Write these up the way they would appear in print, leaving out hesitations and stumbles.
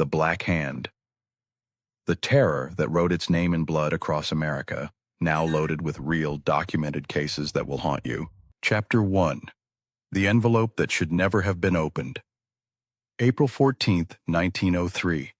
The Black Hand. The terror that wrote its name in blood across America, now loaded with real, documented cases that will haunt you. Chapter 1. The Envelope That Should Never Have Been Opened. April 14th, 1903.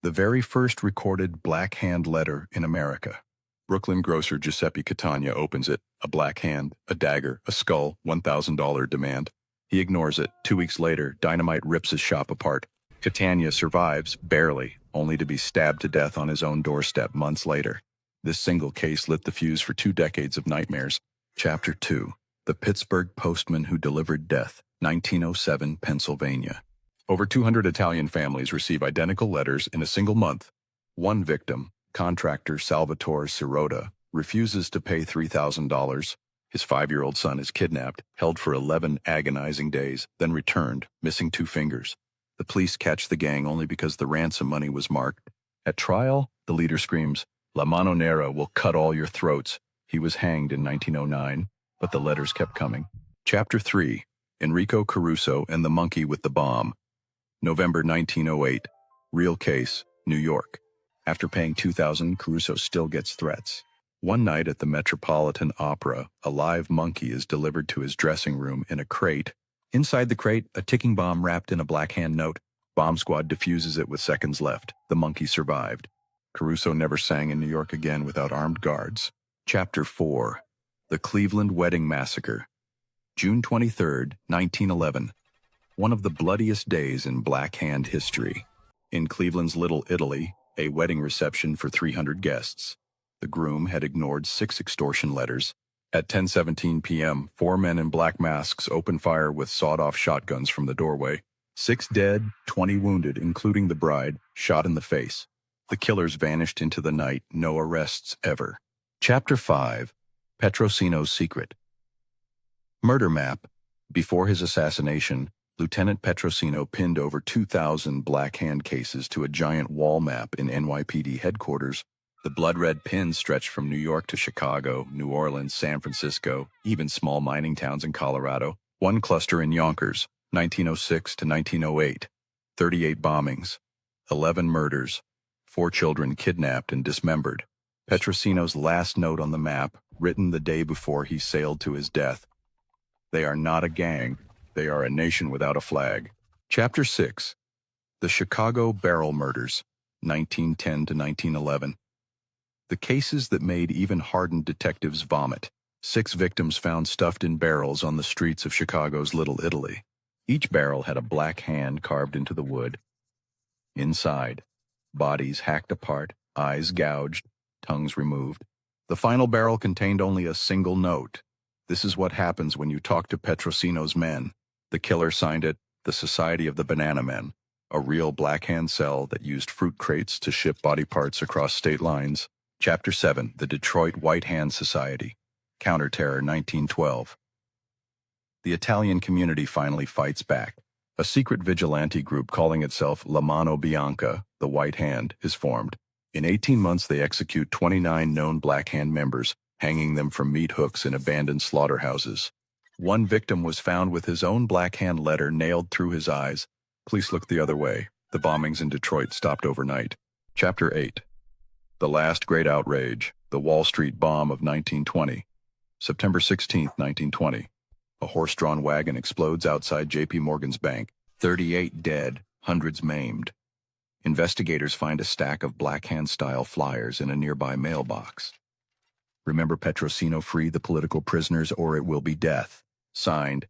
The very first recorded Black Hand letter in America. Brooklyn grocer Giuseppe Catania opens it. A black hand, a dagger, a skull, $1,000 demand. He ignores it. 2 weeks later, dynamite rips his shop apart. Catania survives, barely, only to be stabbed to death on his own doorstep months later. This single case lit the fuse for 2 decades of nightmares. Chapter 2. The Pittsburgh Postman Who Delivered Death, 1907, Pennsylvania. Over 200 Italian families receive identical letters in a single month. One victim, contractor Salvatore Sirota, refuses to pay $3,000. His 5-year-old son is kidnapped, held for 11 agonizing days, then returned, missing 2 fingers. The police catch the gang only because the ransom money was marked. At trial, the leader screams, "La Mano Nera will cut all your throats." He was hanged in 1909, but the letters kept coming. Chapter 3. Enrico Caruso and the Monkey with the Bomb. November 1908. Real case, New York. After paying $2,000, Caruso still gets threats. One night at the Metropolitan Opera, a live monkey is delivered to his dressing room in a crate. Inside the crate, a ticking bomb wrapped in a Black Hand note. Bomb squad defuses it with seconds left. The monkey survived. Caruso never sang in New York again without armed guards. Chapter 4. The Cleveland Wedding Massacre. June 23rd, 1911. One of the bloodiest days in Black Hand history. In Cleveland's Little Italy, a wedding reception for 300 guests. The groom had ignored 6 extortion letters. At 10:17 p.m., 4 men in black masks opened fire with sawed-off shotguns from the doorway. 6 dead, 20 wounded, including the bride, shot in the face. The killers vanished into the night, no arrests ever. Chapter 5. Petrosino's Secret. Murder map. Before his assassination, Lieutenant Petrosino pinned over 2,000 Black Hand cases to a giant wall map in NYPD headquarters. The blood-red pins stretched from New York to Chicago, New Orleans, San Francisco, even small mining towns in Colorado. One cluster in Yonkers, 1906 to 1908. 38 bombings. 11 murders. 4 children kidnapped and dismembered. Petrosino's last note on the map, written the day before he sailed to his death. They are not a gang. They are a nation without a flag. Chapter 6. The Chicago Barrel Murders, 1910 to 1911. The cases that made even hardened detectives vomit. 6 victims found stuffed in barrels on the streets of Chicago's Little Italy. Each barrel had a black hand carved into the wood. Inside, bodies hacked apart, eyes gouged, tongues removed. The final barrel contained only a single note. This is what happens when you talk to Petrosino's men. The killer signed it, the Society of the Banana Men, a real Black Hand cell that used fruit crates to ship body parts across state lines. Chapter 7. The Detroit White Hand Society. Counterterror 1912. The Italian community finally fights back. A secret vigilante group calling itself La Mano Bianca, the White Hand, is formed. In 18 months they execute 29 known Black Hand members, hanging them from meat hooks in abandoned slaughterhouses. One victim was found with his own Black Hand letter nailed through his eyes. Police looked the other way. The bombings in Detroit stopped overnight. Chapter 8. The Last Great Outrage, the Wall Street Bomb of 1920. September 16, 1920. A horse-drawn wagon explodes outside J.P. Morgan's bank. 38 dead, hundreds maimed. Investigators find a stack of Black Hand-style flyers in a nearby mailbox. Remember Petrosino, free the political prisoners or it will be death. Signed,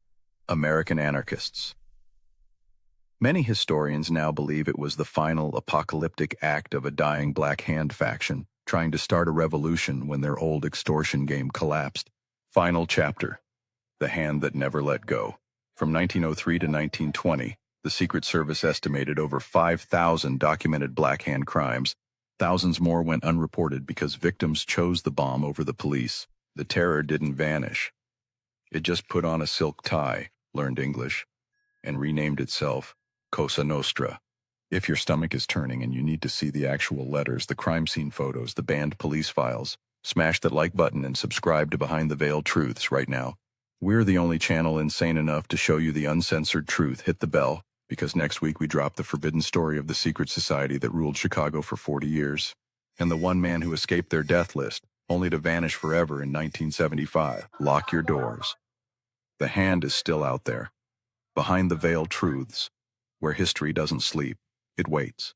American Anarchists. Many historians now believe it was the final apocalyptic act of a dying Black Hand faction, trying to start a revolution when their old extortion game collapsed. Final chapter. The Hand That Never Let Go. From 1903 to 1920, the Secret Service estimated over 5,000 documented Black Hand crimes. Thousands more went unreported because victims chose the bomb over the police. The terror didn't vanish. It just put on a silk tie, learned English, and renamed itself Cosa Nostra. If your stomach is turning and you need to see the actual letters, the crime scene photos, the banned police files, smash that like button and subscribe to Behind the Veil Truths right now. We're the only channel insane enough to show you the uncensored truth. Hit the bell. because next week we drop the forbidden story of the secret society that ruled Chicago for 40 years, and the one man who escaped their death list, only to vanish forever in 1975. Lock your doors. The hand is still out there, behind the veiled truths, where history doesn't sleep, it waits.